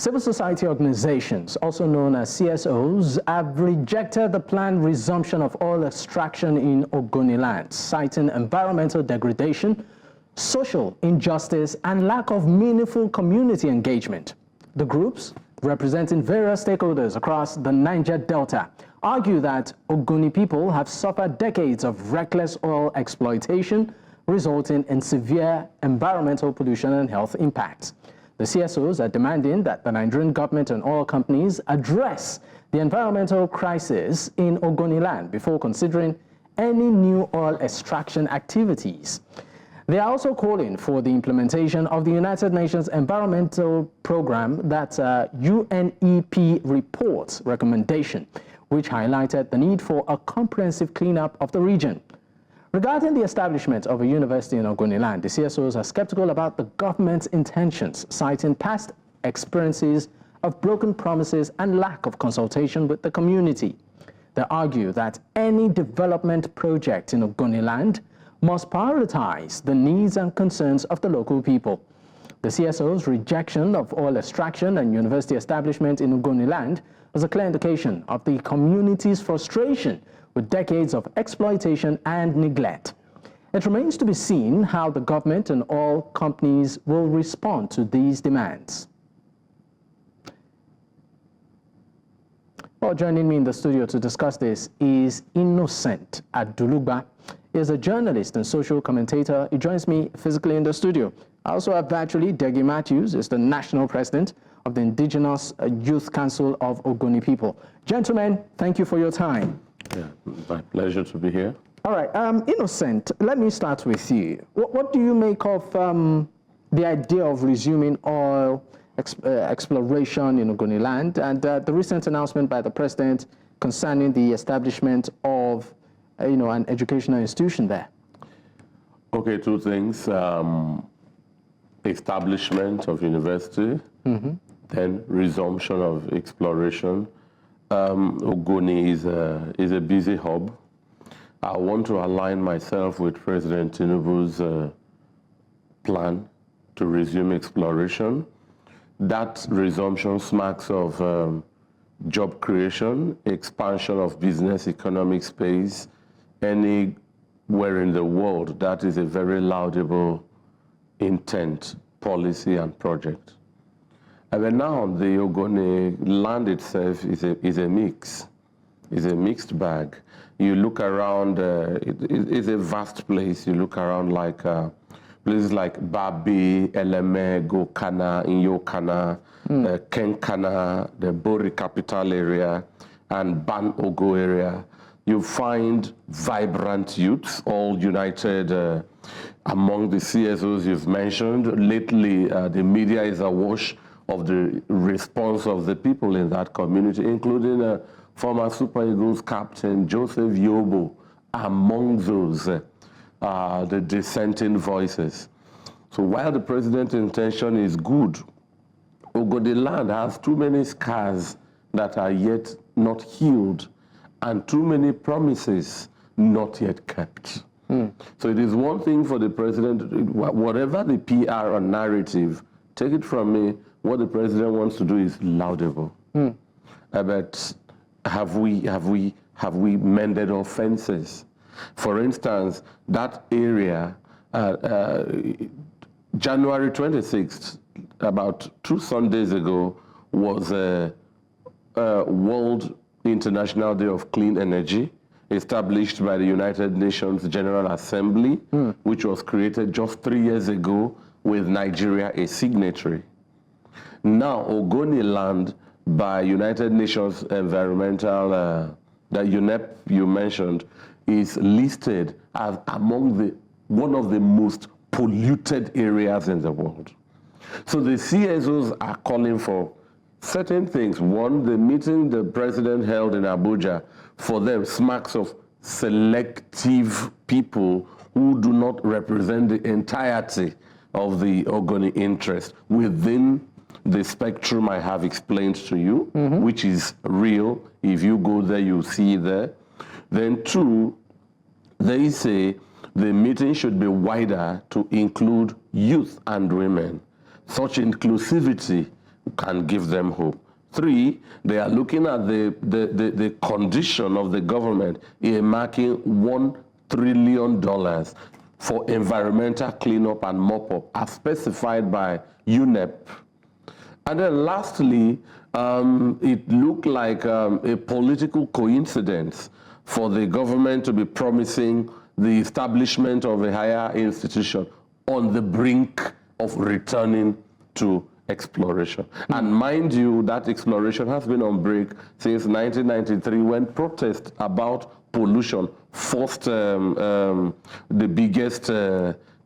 Civil society organizations, also known as CSOs, have rejected the planned resumption of oil extraction in Ogoniland, citing environmental degradation, social injustice, and lack of meaningful community engagement. The groups, representing various stakeholders across the Niger Delta, argue that Ogoni people have suffered decades of reckless oil exploitation, resulting in severe environmental pollution and health impacts. The CSOs are demanding that the Nigerian government and oil companies address the environmental crisis in Ogoniland before considering any new oil extraction activities. They are also calling for the implementation of the United Nations Environmental Program, that's UNEP report recommendation, which highlighted the need for a comprehensive cleanup of the region. Regarding the establishment of a university in Ogoniland, the CSOs are skeptical about the government's intentions, citing past experiences of broken promises and lack of consultation with the community. They argue that any development project in Ogoniland must prioritize the needs and concerns of the local people. The CSO's rejection of oil extraction and university establishment in Ogoniland was a clear indication of the community's frustration with decades of exploitation and neglect. It remains to be seen how the government and oil companies will respond to these demands. Well, joining me in the studio to discuss this is Innocent Adulugba. He is a journalist and social commentator. He joins me physically in the studio. I also have virtually Dighi Mathew, is the national president of the Indigenous Youth Council of Ogoni people. Gentlemen, thank you for your time. Yeah, my pleasure to be here. All right, Innocent, let me start with you. What do you make of the idea of resuming oil exploration in Ogoniland and the recent announcement by the president concerning the establishment of an educational institution there? Okay, two things. Establishment of university, then resumption of exploration. Ogoni is a busy hub. I want to align myself with President Tinubu's plan to resume exploration. That resumption smacks of job creation, expansion of business economic space. Anywhere in the world, that is a very laudable intent, policy, and project. And now the Ogoni land itself is a mix. It's a mixed bag. You look around, it's a vast place. You look around like places like Babi, Eleme, Gokana, Inyokana, Kenkana, the Bori capital area, and Ban Ogo area. You find vibrant youths, all united among the CSOs you've mentioned. Lately, the media is awash of the response of the people in that community, including former Super Eagles captain Joseph Yobo, among those the dissenting voices. So while the president's intention is good, Ogoniland has too many scars that are yet not healed and too many promises not yet kept. So it is one thing for the president, whatever the PR or narrative, take it from me, what the president wants to do is laudable. But have we mended offenses? For instance, that area, January 26th, about 2 Sundays ago, was a World International Day of Clean Energy, established by the United Nations General Assembly, which was created just 3 years ago with Nigeria a signatory. Now, Ogoniland, by United Nations Environmental, the UNEP you mentioned, is listed as among one of the most polluted areas in the world. So the CSOs are calling for certain things. One, the meeting the president held in Abuja, for them smacks of selective people who do not represent the entirety of the Ogoni interest within the spectrum I have explained to you, which is real. If you go there, you see there. Then two, they say the meeting should be wider to include youth and women. Such inclusivity can give them hope. 3, they are looking at the condition of the government earmarking $1 trillion for environmental cleanup and mop-up as specified by UNEP. And then lastly, it looked like a political coincidence for the government to be promising the establishment of a higher institution on the brink of returning to exploration. And mind you, that exploration has been on break since 1993 when protests about pollution forced the biggest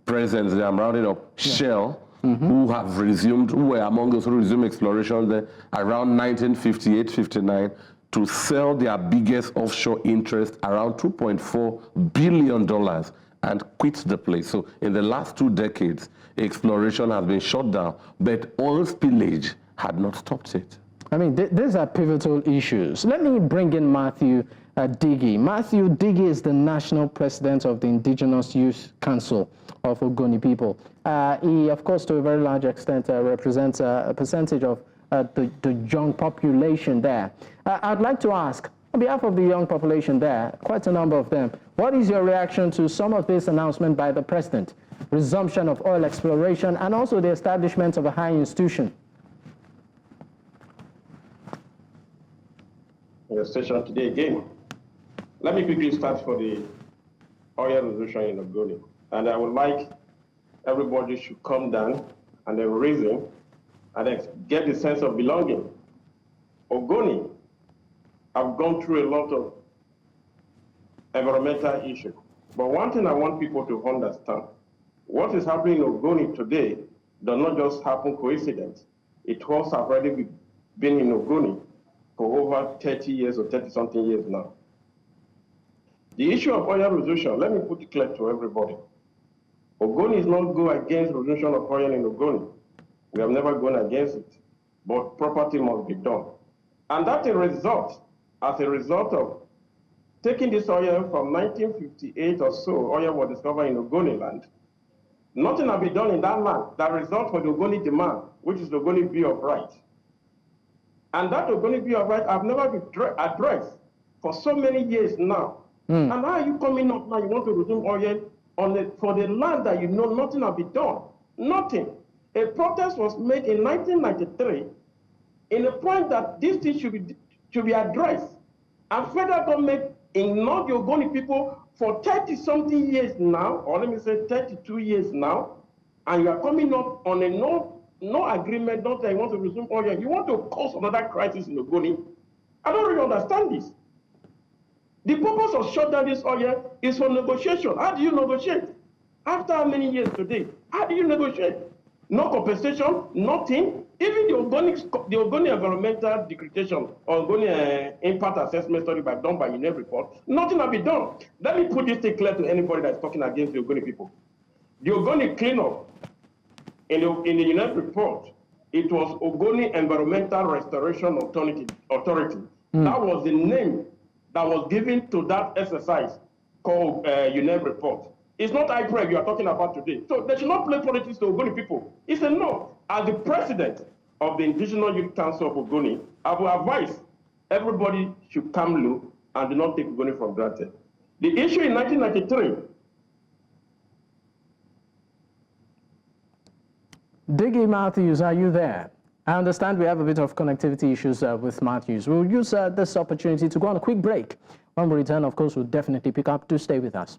presence, I'm rounding up, Shell, who were among those who resumed exploration there around 1958-59 to sell their biggest offshore interest around $2.4 billion and quit the place. So in the last 2 decades, exploration has been shut down, but oil spillage had not stopped it. I mean, these are pivotal issues. Let me bring in Mathew Dighi. Mathew Dighi is the national president of the Indigenous Youth Council of Ogoni people. He, of course, to a very large extent, represents a percentage of the young population there. I'd like to ask, on behalf of the young population there, quite a number of them, what is your reaction to some of this announcement by the president? Resumption of oil exploration and also the establishment of a high institution. Your session today again. Let me quickly start for the oil resolution in Ogoni. And I would like everybody should come down and then reason and then get the sense of belonging. Ogoni have gone through a lot of environmental issues. But one thing I want people to understand, what is happening in Ogoni today does not just happen coincidence. It has already been in Ogoni for over 30 years or 30-something years now. The issue of oil resolution, let me put it clear to everybody. Ogoni is not go against resolution of oil in Ogoni. We have never gone against it, but property must be done. And that's as a result of taking this oil from 1958 or so, oil was discovered in Ogoniland. Nothing has been done in that land that results for the Ogoni demand, which is the Ogoni Bill of Rights. And that Ogoni Bill of Rights have never been addressed for so many years now. And how are you coming up now? You want to resume oil for the land that you know nothing has been done? Nothing. A protest was made in 1993 in the point that this thing should be addressed. And federal government ignored the Ogoni people for 30-something years now, or let me say 32 years now, and you are coming up on a no agreement, not that you want to resume oil. You want to cause another crisis in Ogoni. I don't really understand this. The purpose of shut down this oil is for negotiation. How do you negotiate? After how many years today? How do you negotiate? No compensation, nothing. Even the Ogoni environmental degradation or Ogoni impact assessment study done by UNEP report, nothing has been done. Let me put this thing clear to anybody that's talking against the Ogoni people. The Ogoni cleanup in the UNEP report, it was Ogoni Environmental Restoration Authority. That was the name that was given to that exercise called UNEP report. It's not IPREG you are talking about today. So they should not play politics to Ogoni people. It's a no. As the president of the Indigenous Youth Council of Ogoni, I will advise everybody should come low and do not take Ogoni for granted. The issue in 1993. Dighi Matthews, are you there? I understand we have a bit of connectivity issues with Matthews. We'll use this opportunity to go on a quick break. When we return, of course, we'll definitely pick up. Do stay with us.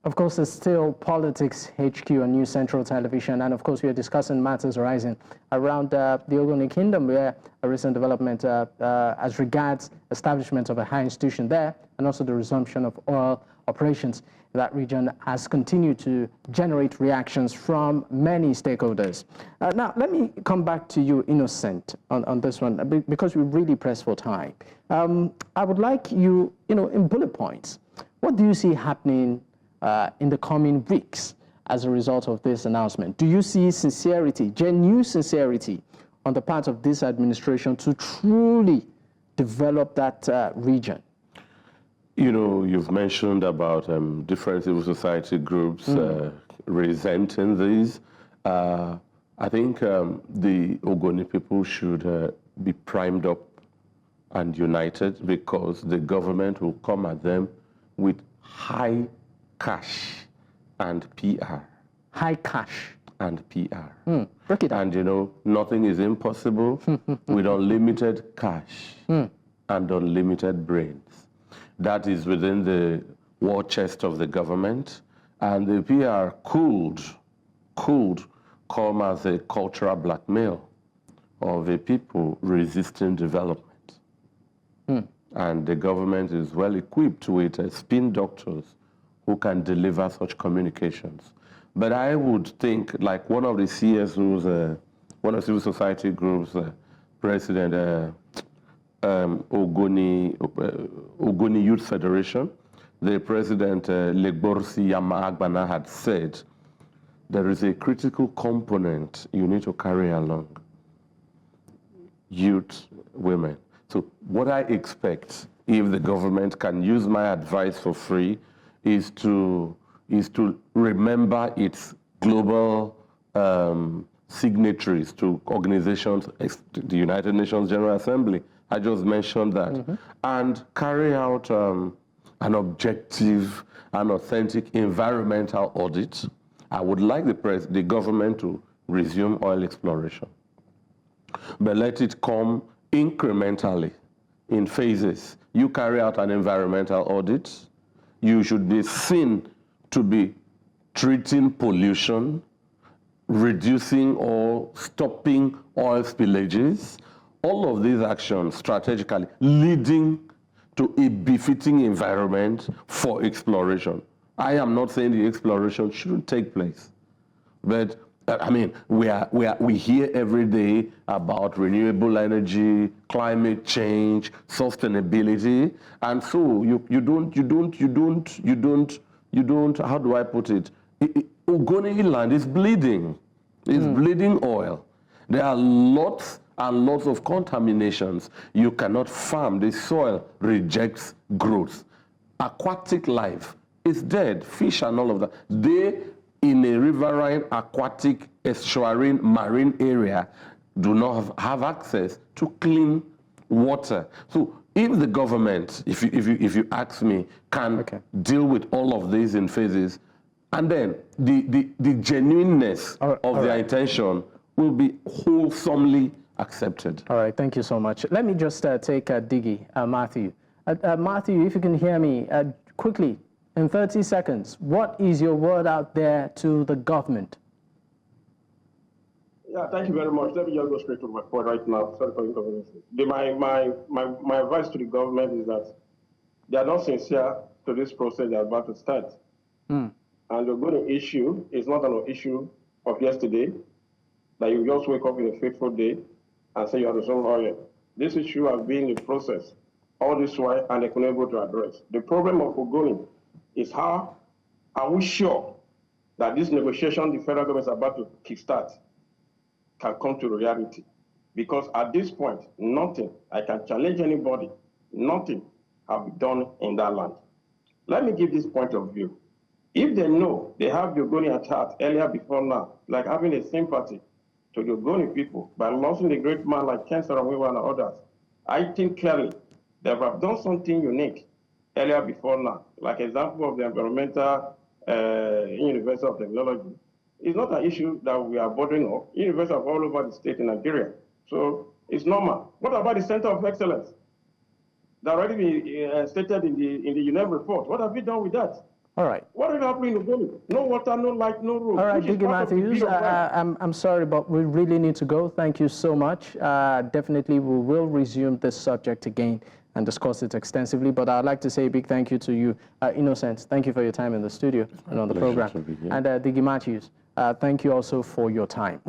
Of course, it's still Politics HQ on News Central Television, and of course, we are discussing matters arising around the Ogoni Kingdom, where a recent development as regards establishment of a high institution there, and also the resumption of oil operations in that region has continued to generate reactions from many stakeholders. Now, let me come back to you, Innocent, on this one, because we really press for time. I would like you, in bullet points, what do you see happening in the coming weeks as a result of this announcement? Do you see sincerity, genuine sincerity on the part of this administration to truly develop that region? You know, you've mentioned about different civil society groups resenting these. I think the Ogoni people should be primed up and united, because the government will come at them with high cash and PR. High cash and PR. Break it down. And you know, nothing is impossible with unlimited cash and unlimited brains. That is within the war chest of the government, and the PR could come as a cultural blackmail of a people resisting development. And the government is well equipped with spin doctors who can deliver such communications. But I would think, like one of the CSOs, one of the civil society groups, President Ogoni Youth Federation, the President Legborsi Yama-Agbana had said, there is a critical component you need to carry along: youth, women. So what I expect, if the government can use my advice for free, is to remember its global signatories to organizations, the United Nations General Assembly. I just mentioned that. And carry out an objective and authentic environmental audit. I would like the government to resume oil exploration, but let it come incrementally, in phases. You carry out an environmental audit. You should be seen to be treating pollution, reducing or stopping oil spillages. All of these actions strategically leading to a befitting environment for exploration. I am not saying the exploration shouldn't take place, but I mean, we hear every day about renewable energy, climate change, sustainability, and so you don't, how do I put it? Ogoniland is bleeding. It's bleeding oil. There are lots and lots of contaminations. You cannot farm. The soil rejects growth. Aquatic life is dead. Fish and all of that. They, in a riverine, aquatic, estuarine, marine area, do not have access to clean water. So if the government, if you ask me, can deal with all of these in phases, and then the genuineness of their intention will be wholesomely accepted. All right, thank you so much. Let me just take Dighi, Mathew. Mathew, if you can hear me, quickly, in 30 seconds, what is your word out there to the government? Yeah, thank you very much. Let me just go straight to my point right now. Sorry for inconvenience. My advice to the government is that they are not sincere to this process they are about to start. And the Ogoni issue is not an issue of yesterday, that you just wake up in a fateful day and say you have to solve oil. This issue has been in process all this while, and they're unable to address. The problem of Ogoni is how are we sure that this negotiation the federal government is about to kickstart can come to reality? Because at this point, nothing, I can challenge anybody, nothing have been done in that land. Let me give this point of view. If they know they have the Ogoni at heart earlier before now, like having a sympathy to the Ogoni people by losing a great man like Ken Saro-Wiwa and others, I think clearly they have done something unique earlier before now, like example of the environmental University of Technology. It's not an issue that we are bordering on. Universities are all over the state in Nigeria, so it's normal. What about the Center of Excellence that already been stated in the UNEP report? What have we done with that? All right. What is happening in Ogoni? No water, no light, no road. All right, Dighi Matthews, I'm sorry, but we really need to go. Thank you so much. Definitely, we will resume this subject again and discuss it extensively. But I'd like to say a big thank you to you, Innocent. Thank you for your time in the studio and on the program. And Dighi Matthews, thank you also for your time.